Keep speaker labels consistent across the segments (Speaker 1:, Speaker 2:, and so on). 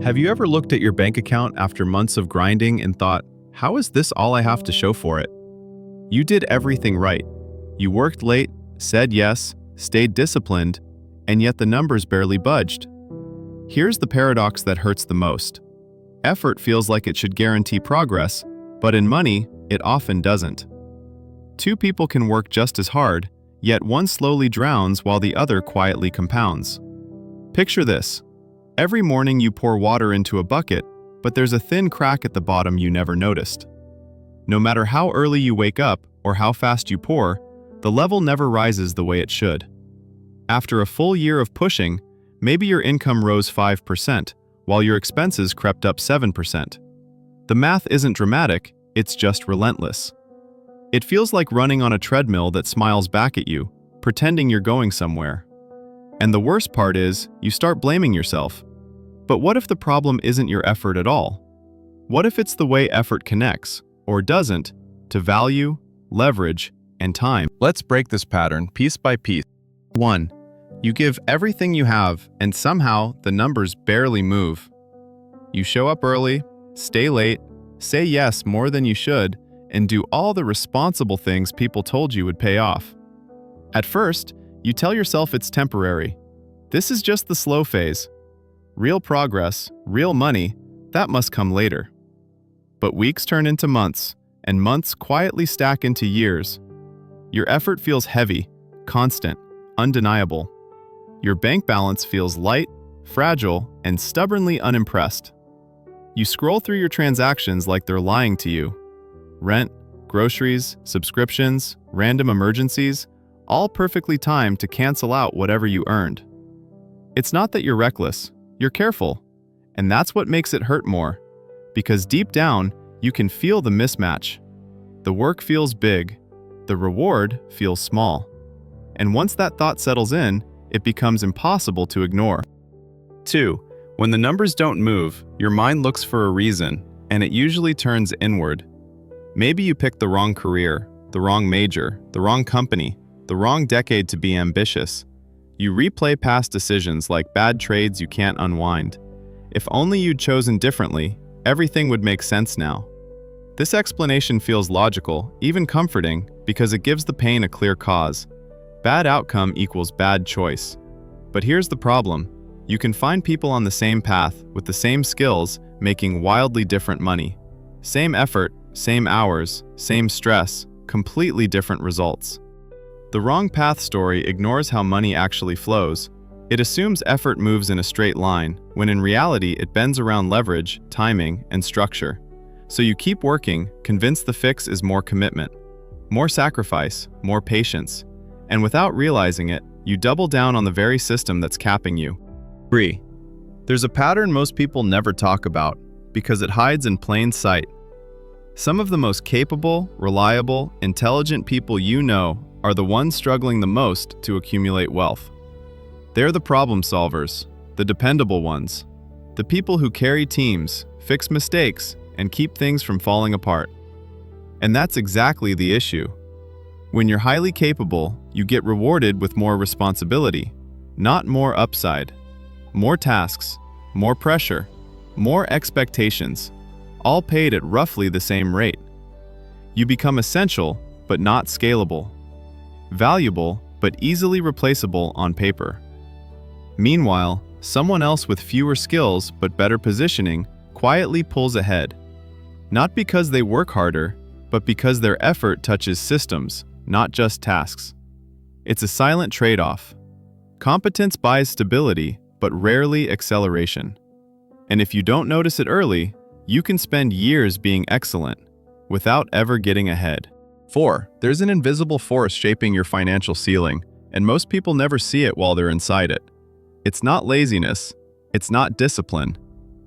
Speaker 1: Have you ever looked at your bank account after months of grinding and thought, how is this all I have to show for it? You did everything right. You worked late, said yes, stayed disciplined, and yet the numbers barely budged. Here's the paradox that hurts the most. Effort feels like it should guarantee progress, but in money, it often doesn't. Two people can work just as hard, yet one slowly drowns while the other quietly compounds. Picture this. Every morning you pour water into a bucket, but there's a thin crack at the bottom you never noticed. No matter how early you wake up or how fast you pour, the level never rises the way it should. After a full year of pushing, maybe your income rose 5%, while your expenses crept up 7%. The math isn't dramatic, it's just relentless. It feels like running on a treadmill that smiles back at you, pretending you're going somewhere. And the worst part is, you start blaming yourself. But what if the problem isn't your effort at all? What if it's the way effort connects, or doesn't, to value, leverage, and time? Let's break this pattern piece by piece. 1. You give everything you have, and somehow the numbers barely move. You show up early, stay late, say yes more than you should, and do all the responsible things people told you would pay off. At first, you tell yourself it's temporary. This is just the slow phase. Real progress, real money, that must come later. But weeks turn into months, and months quietly stack into years. Your effort feels heavy, constant, undeniable. Your bank balance feels light, fragile, and stubbornly unimpressed. You scroll through your transactions like they're lying to you. Rent, groceries, subscriptions, random emergencies, all perfectly timed to cancel out whatever you earned. It's not that you're reckless, you're careful. And that's what makes it hurt more. Because deep down, you can feel the mismatch. The work feels big, the reward feels small. And once that thought settles in, it becomes impossible to ignore. 2. When the numbers don't move, your mind looks for a reason, and it usually turns inward. Maybe you picked the wrong career, the wrong major, the wrong company, the wrong decade to be ambitious. You replay past decisions like bad trades you can't unwind. If only you'd chosen differently, everything would make sense now. This explanation feels logical, even comforting, because it gives the pain a clear cause. Bad outcome equals bad choice. But here's the problem. You can find people on the same path, with the same skills, making wildly different money. Same effort, same hours, same stress, completely different results. The wrong path story ignores how money actually flows. It assumes effort moves in a straight line, when in reality it bends around leverage, timing, and structure. So you keep working, convinced the fix is more commitment, more sacrifice, more patience. And without realizing it, you double down on the very system that's capping you. 3. There's a pattern most people never talk about, because it hides in plain sight. Some of the most capable, reliable, intelligent people you know are the ones struggling the most to accumulate wealth. They're the problem solvers, the dependable ones, the people who carry teams, fix mistakes, and keep things from falling apart. And that's exactly the issue. When you're highly capable, you get rewarded with more responsibility, not more upside. More tasks, more pressure, more expectations, all paid at roughly the same rate. You become essential, but not scalable. Valuable, but easily replaceable on paper. Meanwhile, someone else with fewer skills but better positioning quietly pulls ahead. Not because they work harder, but because their effort touches systems, not just tasks. It's a silent trade-off. Competence buys stability, but rarely acceleration. And if you don't notice it early, you can spend years being excellent without ever getting ahead. 4. There's an invisible force shaping your financial ceiling, and most people never see it while they're inside it. It's not laziness, it's not discipline,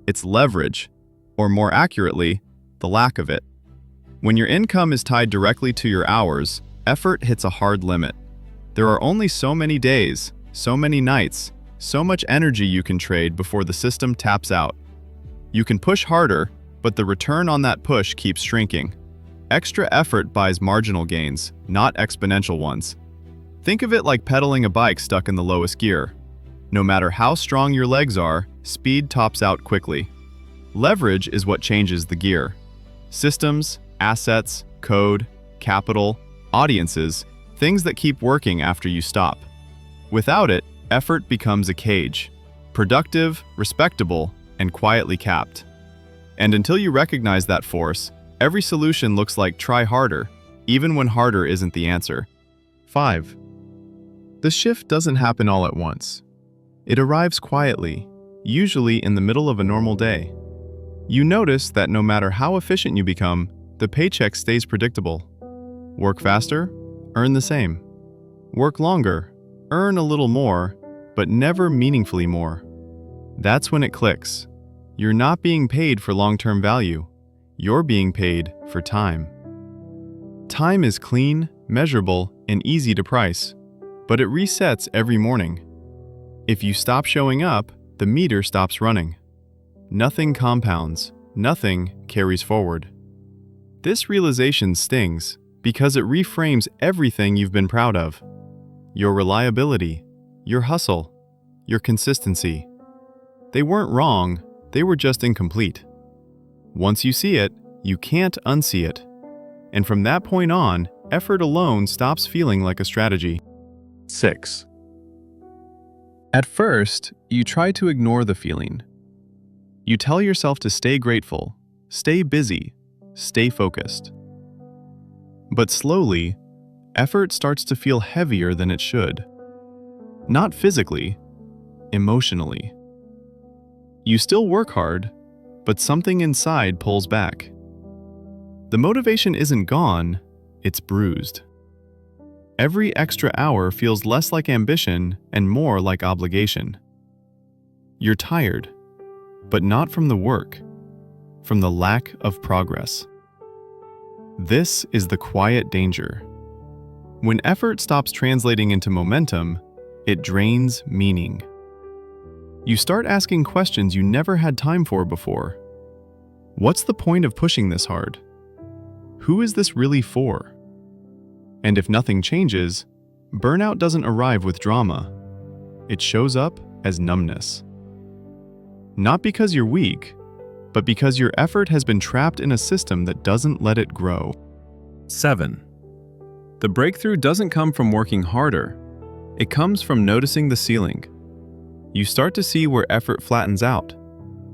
Speaker 1: it's leverage, or more accurately, the lack of it. When your income is tied directly to your hours, effort hits a hard limit. There are only so many days, so many nights, so much energy you can trade before the system taps out. You can push harder, but the return on that push keeps shrinking. Extra effort buys marginal gains, not exponential ones. Think of it like pedaling a bike stuck in the lowest gear. No matter how strong your legs are, speed tops out quickly. Leverage is what changes the gear. Systems, assets, code, capital, audiences, things that keep working after you stop. Without it, effort becomes a cage, productive, respectable, and quietly capped. And until you recognize that force, every solution looks like try harder, even when harder isn't the answer. 5. The shift doesn't happen all at once. It arrives quietly, usually in the middle of a normal day. You notice that no matter how efficient you become, the paycheck stays predictable. Work faster, earn the same. Work longer, earn a little more, but never meaningfully more. That's when it clicks. You're not being paid for long-term value. You're being paid for time. Time is clean, measurable, and easy to price, but it resets every morning. If you stop showing up, the meter stops running. Nothing compounds, nothing carries forward. This realization stings because it reframes everything you've been proud of. Your reliability, your hustle, your consistency. They weren't wrong, they were just incomplete. Once you see it, you can't unsee it. And from that point on, effort alone stops feeling like a strategy. 6. At first, you try to ignore the feeling. You tell yourself to stay grateful, stay busy, stay focused. But slowly, effort starts to feel heavier than it should. Not physically, emotionally. You still work hard, but something inside pulls back. The motivation isn't gone, it's bruised. Every extra hour feels less like ambition and more like obligation. You're tired, but not from the work, from the lack of progress. This is the quiet danger. When effort stops translating into momentum, it drains meaning. You start asking questions you never had time for before. What's the point of pushing this hard? Who is this really for? And if nothing changes, burnout doesn't arrive with drama. It shows up as numbness. Not because you're weak, but because your effort has been trapped in a system that doesn't let it grow. 7. The breakthrough doesn't come from working harder. It comes from noticing the ceiling. You start to see where effort flattens out,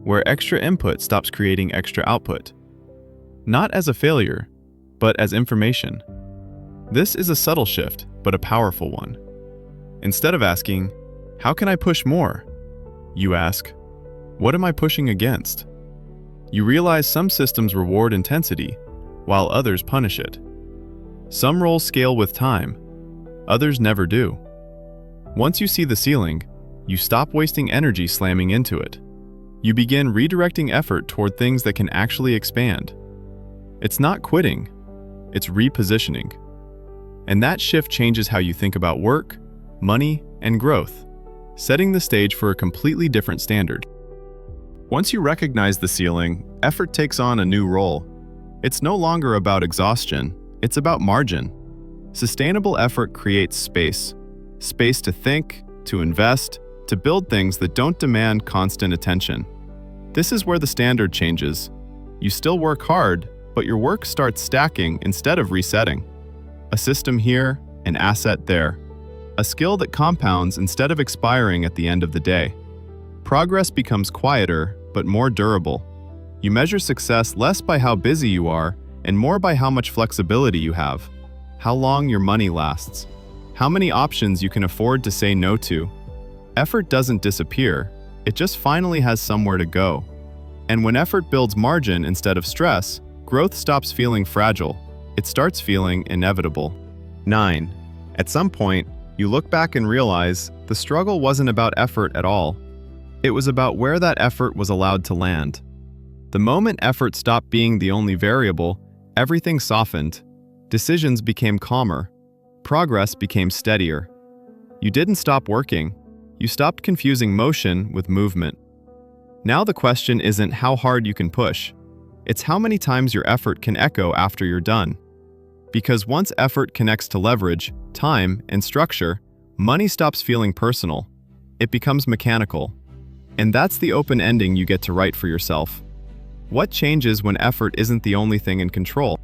Speaker 1: where extra input stops creating extra output. Not as a failure, but as information. This is a subtle shift, but a powerful one. Instead of asking, "How can I push more?" you ask, "What am I pushing against?" You realize some systems reward intensity, while others punish it. Some roles scale with time, others never do. Once you see the ceiling, you stop wasting energy slamming into it. You begin redirecting effort toward things that can actually expand. It's not quitting, it's repositioning. And that shift changes how you think about work, money, and growth, setting the stage for a completely different standard. Once you recognize the ceiling, effort takes on a new role. It's no longer about exhaustion, it's about margin. Sustainable effort creates space. Space to think, to invest, to build things that don't demand constant attention. This is where the standard changes. You still work hard, but your work starts stacking instead of resetting. A system here, an asset there. A skill that compounds instead of expiring at the end of the day. Progress becomes quieter, but more durable. You measure success less by how busy you are, and more by how much flexibility you have. How long your money lasts. How many options you can afford to say no to. Effort doesn't disappear, it just finally has somewhere to go. And when effort builds margin instead of stress, growth stops feeling fragile. It starts feeling inevitable. 9. At some point, you look back and realize the struggle wasn't about effort at all. It was about where that effort was allowed to land. The moment effort stopped being the only variable, everything softened. Decisions became calmer. Progress became steadier. You didn't stop working. You stopped confusing motion with movement. Now the question isn't how hard you can push. It's how many times your effort can echo after you're done. Because once effort connects to leverage, time, and structure, money stops feeling personal. It becomes mechanical. And that's the open ending you get to write for yourself. What changes when effort isn't the only thing in control?